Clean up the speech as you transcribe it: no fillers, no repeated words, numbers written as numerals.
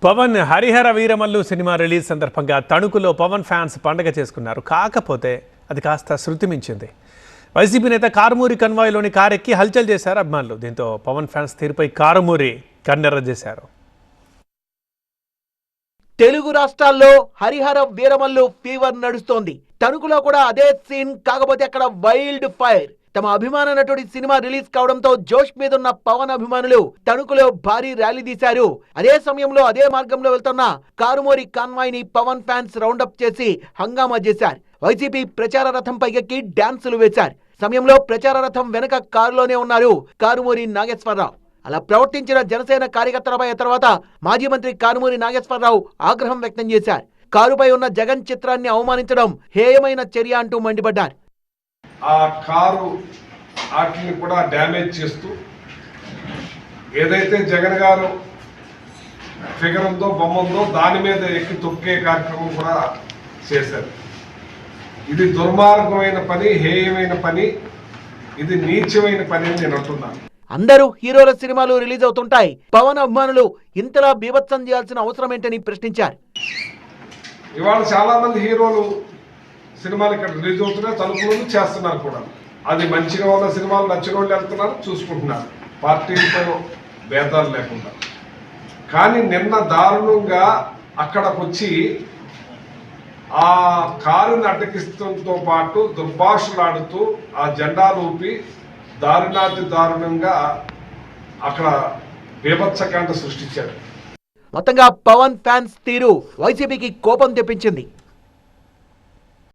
Pawan Harihara Veeramallu cinema release సందర్భంగా తణుకులో Pawan fans పండగ చేసుకున్నారు. కాకపోతే అది కాస్త శృతి మించింది. వైసీపీ నేత కారుమూరి కన్వాయ్లోని కారెక్కి హల్చల్ చేశారు అభిమానులు. దీంతో పవన్ ఫ్యాన్స్ తీరుపై కారుమూరి కన్నెర్ర చేశారు. తెలుగు రాష్ట్రాల్లో హరిహర వీరమల్లు ఫీవర్ నడుస్తోంది. తణుకులో కూడా అదే సీన్. కాకపోతే అక్కడ వైల్డ్ ఫైర్. తమ అభిమాన నటుడి సినిమా రిలీజ్ కావడంతో జోష్ మీద ఉన్న పవన్ అభిమానులు తణుకులో భారీ ర్యాలీ తీశారు. అదే సమయంలో అదే మార్గంలో వెళ్తున్న కారుమూరి కాన్వాయ్ ని పవన్ ఫ్యాన్స్ రౌండప్ చేసి హంగామా చేశారు. వైసీపీ ప్రచార రథం పైకెక్కి డాన్సులు వేశారు. సమయంలో ప్రచార రథం వెనక కారులోనే ఉన్నారు కారుమూరి నాగేశ్వరరావు. అలా ప్రవర్తించిన జనసేన కార్యకర్తలపై తర్వాత మాజీ మంత్రి కారుమూరి నాగేశ్వరరావు ఆగ్రహం వ్యక్తం చేశారు. కారుపై ఉన్న జగన్ చిత్రాన్ని అవమానించడం హేయమైన చర్య అంటూ మండిపడ్డారు. ఆ కారు వాటిని కూడా డ్యామేజ్ చేస్తూ ఏదైతే జగన్ గారు ఫిగర్ ఉందో బొమ్మ ఉందో దాని మీద ఎక్కి తొక్కే కార్యక్రమం కూడా చేశారు. ఇది దుర్మార్గమైన పని, హేయమైన పని, ఇది నీచమైన పని అని నేను అంటున్నాను. అందరూ హీరోల సినిమాలు రిలీజ్ అవుతుంటాయి, పవన్ అభిమానులు ఇంతలా బీభత్సం చేయాల్సిన అవసరం ఏంటని ప్రశ్నించారు. ఇవాళ చాలా మంది హీరోలు సినిమాలు ఇక్కడ రిలీజ్ అవుతున్నాయి, తలుపులను చేస్తున్నారు కూడా. అది మంచిగా ఉన్న సినిమాలు నచ్చిన వాళ్ళు వెళ్తున్నారు, చూసుకుంటున్నారు, పార్టీలతో భేదాలు లేకుండా. కానీ నిన్న దారుణంగా అక్కడికి వచ్చి ఆ కారుని అడ్డకిస్తంతో పాటు దుర్భాషలాడుతూ ఆ జెండాలు ఊపి దారుణాతి దారుణంగా అక్కడ బీభత్సకాండ సృష్టించారు. మొత్తంగా పవన్ ఫ్యాన్స్ తీరు వైసీపీకి కోపం తెప్పించింది.